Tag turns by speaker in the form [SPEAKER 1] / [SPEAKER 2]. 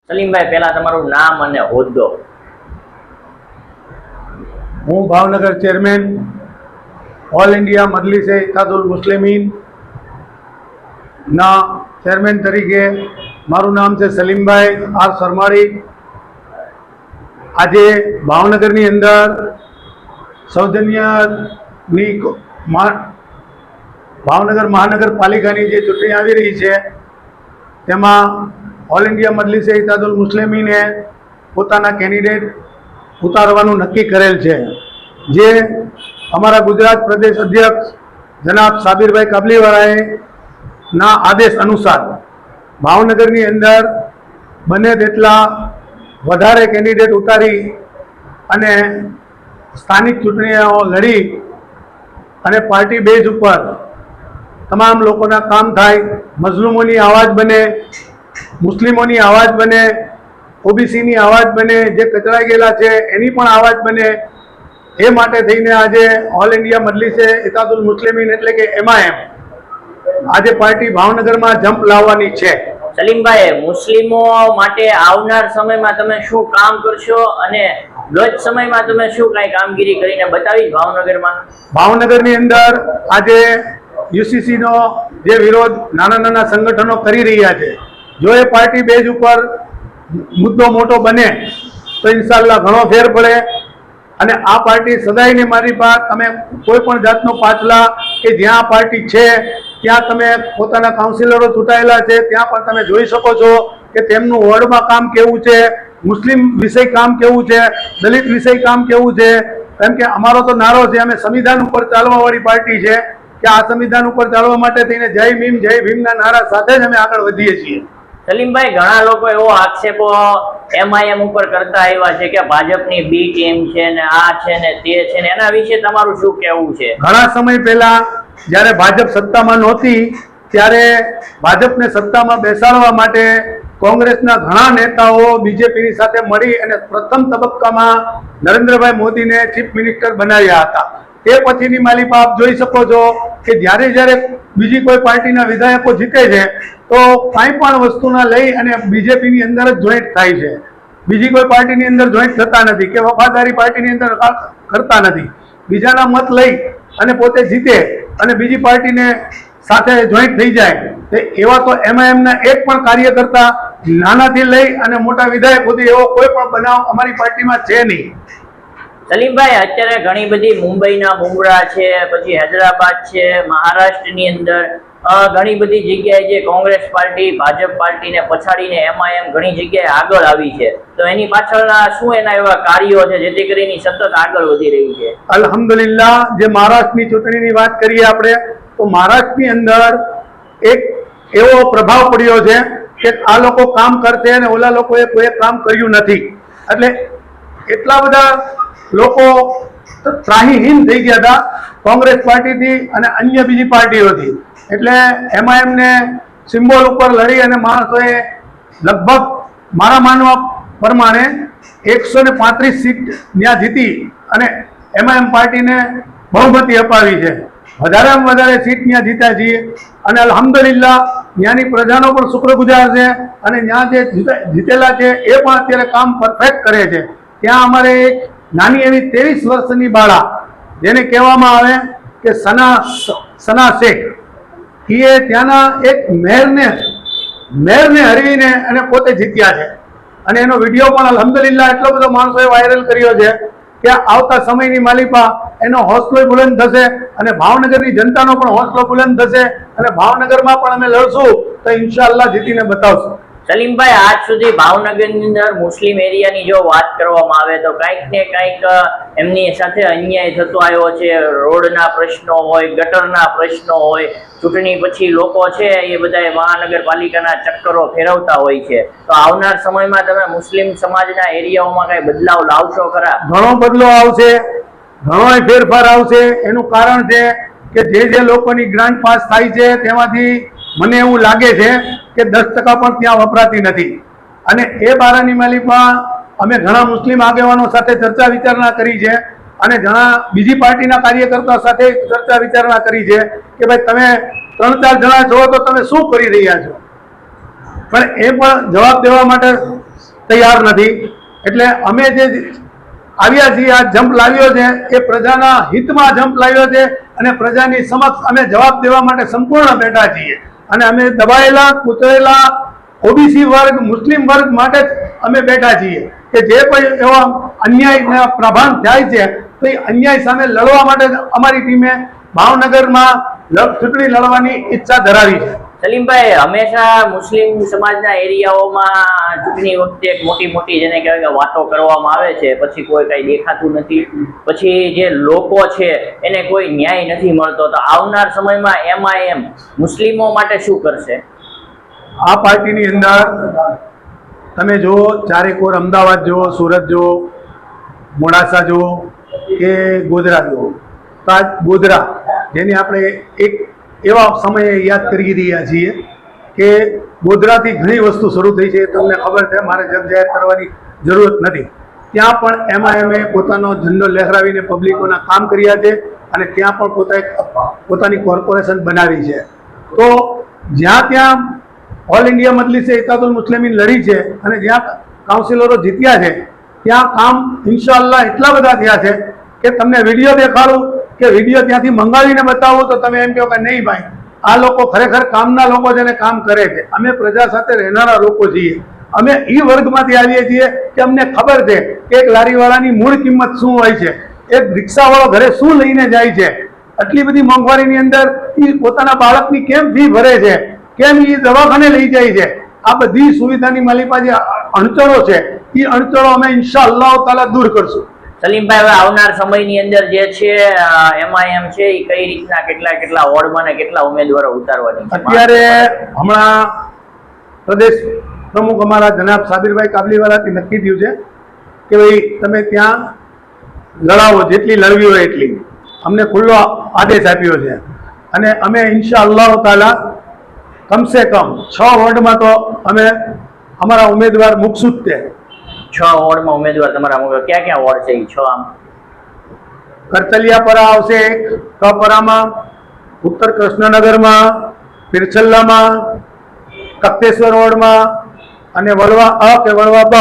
[SPEAKER 1] સલીમભાઈ, પહેલા તમારું નામ અને હોદ્દો.
[SPEAKER 2] હું Bhavnagar chairman all India Majlis-e Ittehadul Muslimeen ના ચેરમેન તરીકે મારું નામ છે સલીમભાઈ આર સરમાળી. આજે ભાવનગરની અંદર સૌજન્યની ભાવનગર મહાનગરપાલિકાની જે ચૂંટણી આવી રહી છે તેમાં ઓલ ઇન્ડિયા મજલિસે ઇત્તહાદુલ મુસ્લિમીને પોતાના કેન્ડિડેટ ઉતારવાનું નક્કી કરેલ છે, જે અમારા ગુજરાત પ્રદેશ અધ્યક્ષ જનાબ સાબિરભાઈ કાબલીવાળાએ ના આદેશ અનુસાર ભાવનગરની અંદર બને તેટલા વધારે કેન્ડિડેટ ઉતારી અને સ્થાનિક ચૂંટણીઓ લડી અને પાર્ટી બેઝ ઉપર તમામ લોકોના કામ થાય, મઝલૂમોની આવાજ બને, મુસ્લિમોની આવાજ બને, ઓબીસીની આવાજ બને, જે કચડાઈ ગયેલા છે એની પણ આવાજ બને. એ માટે થઈને આજે ઓલ ઇન્ડિયા મજલિસે ઇત્તહાદુલ મુસ્લિમીન એટલે કે MIM આજે પાર્ટી ભાવનગરમાં જંપ લાવવાની છે.
[SPEAKER 1] સલીમભાઈ, મુસ્લિમો માટે આવનાર સમયમાં તમે શું કામ કરશો અને ગત સમયમાં તમે શું કઈ કામગીરી કરીને બતાવી
[SPEAKER 2] ભાવનગરની અંદર આજે UCC નો જે વિરોધ નાના નાના સંગઠનો કરી રહ્યા છે, જો એ પાર્ટી બેઝ ઉપર મુદ્દો મોટો બને તો ઇન્શાલ્લાહ ઘણો ફેર પડે. અને આ પાર્ટી સદાયને મારી પાસે તમે કોઈ પણ જાતનો પાછલા કે જ્યાં આ પાર્ટી છે ત્યાં તમે પોતાના કાઉન્સિલરો ચૂંટાયેલા છે ત્યાં પણ તમે જોઈ શકો છો કે તેમનું વોર્ડમાં કામ કેવું છે, મુસ્લિમ વિષય કામ કેવું છે, દલિત વિષય કામ કેવું છે. કેમ કે અમારો તો નારો છે, અમે સંવિધાન ઉપર ચાલવાવાળી પાર્ટી છે કે આ સંવિધાન ઉપર ચાલવા માટે થઈને જય ભીમના નારા સાથે જ અમે આગળ વધીએ છીએ.
[SPEAKER 1] સલીમભાઈ, ઘણા લોકો એવો આક્ષેપો MIM ઉપર કરતા આવ્યા છે કે ભાજપની બી ટીમ છે ને આ છે ને તે છે ને, એના વિશે તમારું શું કહેવું છે?
[SPEAKER 2] ઘણા સમય પહેલા જ્યારે ભાજપ સત્તામાં નહોતી ત્યારે ભાજપને સત્તામાં બેસાડવા માટે કોંગ્રેસના ઘણા નેતાઓ બીજેપીની સાથે મળી અને પ્રથમ તબક્કામાં નરેન્દ્રભાઈ મોદીને ચીફ મિનિસ્ટર બનાવ્યા હતા. તે પછીની માલિકા આપ જોઈ શકો છો કે જ્યારે જ્યારે બીજી કોઈ પાર્ટીના વિધાયકો જીતે છે તો કાંઈ પણ વસ્તુના લઈ અને બીજેપીની અંદર જ જોઈન્ટ થાય છે, બીજી કોઈ પાર્ટીની અંદર જોઈન્ટ થતા નથી કે વફાદારી પાર્ટીની અંદર કરતા નથી. બીજાના મત લઈ અને પોતે જીતે અને બીજી પાર્ટીને સાથે જોઈન્ટ થઈ જાય, એવા તો MIM ના એક પણ કાર્યકર્તા નાનાથી લઈ અને મોટા વિધાયક સુધી એવો કોઈ પણ બનાવ અમારી પાર્ટીમાં છે નહીં.
[SPEAKER 1] સલીમભાઈ, અત્યારે ઘણી બધી મુંબઈના મુંબરા છે, પછી હૈદરાબાદ છે, મહારાષ્ટ્રની અંદર ઘણી બધી જગ્યાએ જે કોંગ્રેસ પાર્ટી ભાજપ પાર્ટીને પછાડીને MIM ઘણી જગ્યાએ આગળ આવી છે, તો એની પાછળના શું એના એવા કાર્યો છે જેથી કરીને સતત આગળ વધી રહી છે?
[SPEAKER 2] અલ્હમ્દુલિલ્લાહ, જે મહારાષ્ટ્રની ચૂંટણીની વાત કરીએ આપણે તો મહારાષ્ટ્રની અંદર એક એવો પ્રભાવ પડ્યો છે કે આ લોકો કામ કરશે અને ઓલા લોકોએ કોઈ કામ કર્યું નથી, એટલે એટલા બધા લોકો ત્રાહીહીન થઈ ગયા હતા કોંગ્રેસ પાર્ટીથી અને અન્ય બીજી પાર્ટીઓથી. એટલે MIM ને સિમ્બોલ ઉપર લડી અને માણસોએ લગભગ મારા માનવા પ્રમાણે 135 સીટ ત્યાં જીતી અને MIM પાર્ટીને બહુમતી અપાવી છે. વધારેમાં વધારે સીટ ત્યાં જીત્યા છીએ અને અલ્હમ્દુલિલ્લાહ ત્યાંની પ્રજાનો પણ શુક્રગુજાર છે અને ત્યાં જે જીતેલા છે એ પણ અત્યારે કામ પરફેક્ટ કરે છે. ત્યાં અમારે એક નાની એવી 23 વર્ષની બાળા જેને કહેવામાં આવે કે સના શેખ, એ ત્યાંના એક મેયરને હરવીને અને પોતે જીત્યા છે અને એનો વિડીયો પણ અલ્હમ્દુલિલ્લાહ એટલો બધો માણસોએ વાયરલ કર્યો છે કે આવતા સમયની માલિકા એનો હોસલો બુલંદ થશે અને ભાવનગરની જનતાનો પણ હોસલો બુલંદ થશે અને ભાવનગરમાં પણ અમે લડશું તો ઇન્શાઅલ્લાહ જીતીને બતાવશું.
[SPEAKER 1] સલીમભાઈ, આજ સુધી ભાવનગરની અંદર મુસ્લિમ એરિયાની જો વાત કરવામાં આવે તો કંઈક ને કંઈક એમની સાથે અન્યાય થતો આવ્યો છે. રોડના પ્રશ્નો હોય, ગટરના પ્રશ્નો હોય, ચૂંટણી પછી લોકો છે એ બધા મહાનગરપાલિકાના ચક્કરો ફેરવતા હોય છે, તો આવનાર સમયમાં તમે મુસ્લિમ સમાજના એરિયાઓમાં કઈ બદલાવ લાવશો ખરા?
[SPEAKER 2] ઘણો બદલાવ આવશે, ઘણો ફેરફાર આવશે. એનું કારણ છે કે જે લોકોની ગ્રાન્ટ પાસ થાય છે તેમાંથી મને એવું લાગે છે કે 10% પણ ત્યાં વપરાતી નથી અને એ બારાની માલિકમાં અમે ઘણા મુસ્લિમ આગેવાનો સાથે ચર્ચા વિચારણા કરી છે અને ઘણા બીજી પાર્ટીના કાર્યકર્તાઓ સાથે ચર્ચા વિચારણા કરી છે કે ભાઈ તમે 3-4 જણા છો તો તમે શું કરી રહ્યા છો, પણ એ પણ જવાબ દેવા માટે તૈયાર નથી. એટલે અમે જે આવ્યા છીએ, આ જમ્પ લાવ્યો છે એ પ્રજાના હિતમાં જમ્પ લાવ્યો છે અને પ્રજાની સમક્ષ અમે જવાબ દેવા માટે સંપૂર્ણ બેઠા છીએ. અને અમે દબાયેલા કૂતરેલા ઓબીસી વર્ગ, મુસ્લિમ વર્ગ માટે જ અમે બેઠા છીએ કે જે કોઈ એવો અન્યાયના પ્રભાન થાય છે તો એ અન્યાય સામે લડવા માટે અમારી ટીમે ભાવનગરમાં ચૂંટણી લડવાની ઈચ્છા ધરાવી છે.
[SPEAKER 1] સલીમભાઈ, હંમેશા મુસ્લિમ સમાજના એરિયાઓમાં ચૂંટણી વખતે એક મોટી મોટી જેને કહેવાય કે વાતો કરવામાં આવે છે, પછી કોઈ કઈ દેખાતું નથી, પછી જે લોકો છે એને કોઈ ન્યાય નથી મળતો. તો આવનાર સમયમાં MIM મુસ્લિમો માટે શું કરશે?
[SPEAKER 2] આ પાર્ટીની અંદર તમે જુઓ, ચારેકોર અમદાવાદ જુઓ, સુરત જુઓ, મોડાસા જુઓ કે ગોધરા જુઓ, તો આ ગોધરા જેને આપણે એક એવા સમયે યાદ કરી રહ્યા છીએ કે ગોધરાથી ઘણી વસ્તુ શરૂ થઈ છે, તમને ખબર છે, મારે જગ જાહેર કરવાની જરૂરત નથી. ત્યાં પણ MIM પોતાનો ઝંડો લહેરાવીને પબ્લિકોના કામ કર્યા છે અને ત્યાં પણ પોતાની કોર્પોરેશન બનાવી છે. તો જ્યાં ત્યાં ઓલ ઇન્ડિયા મજલિસે ઇત્તેહાદુલ મુસ્લિમીન લડી છે અને જ્યાં કાઉન્સિલરો જીત્યા છે ત્યાં કામ ઇન્શાઅલ્લાહ એટલા બધા થયા છે કે તમને વિડીયો દેખાડું કે વિડીયો ત્યાંથી મંગાવીને બતાવું તો તમે એમ કહો કે નહીં ભાઈ, આ લોકો ખરેખર કામના લોકો છે ને કામ કરે છે. અમે પ્રજા સાથે રહેનારા લોકો છીએ. અમે એ વર્ગમાંથી આવીએ છીએ કે અમને ખબર છે કે એક લારીવાળાની મૂળ કિંમત શું હોય છે, એક રિક્ષાવાળો ઘરે શું લઈને જાય છે, આટલી બધી મોંઘવારીની અંદર એ પોતાના બાળકની કેમ ફી ભરે છે, કેમ એ દવાખાને લઈ જાય છે. આ બધી સુવિધાની માલિકા જે અણચળો છે એ અણચળો અમે ઇન્શાઅલ્લાહ તાલા દૂર કરશું.
[SPEAKER 1] સલીમભાઈ, હવે આવનાર સમયની અંદર જે છે MIM છે એ કઈ રીતના કેટલા વોર્ડમાં ને કેટલા ઉમેદવારો ઉતારવાની છે?
[SPEAKER 2] અત્યારે હમણાં પ્રદેશ પ્રમુખ અમારા જનાબ સાબિરભાઈ કાબલીવાલાથી નક્કી થયું છે કે ભાઈ તમે ત્યાં લડાવો, જેટલી લડવી હોય એટલી. અમને ખુલ્લો આદેશ આપ્યો છે અને અમે ઇન્શાઅલ્લાહ તાલા કમસે કમ 6 વોર્ડમાં તો અમે અમારા ઉમેદવાર મૂકશું જ. તે
[SPEAKER 1] 6 વોર્ડમાં ઉમેદવાર તમારા ક્યાં ક્યાં વોર્ડ છે? 6 આમ
[SPEAKER 2] કરચલિયાપરા આવશે, એક કપરામાં, ઉત્તર કૃષ્ણનગરમાં, પિરછલ્લામાં, કપ્તેશ્વર વોર્ડમાં અને વડવા અ કે વડવા બ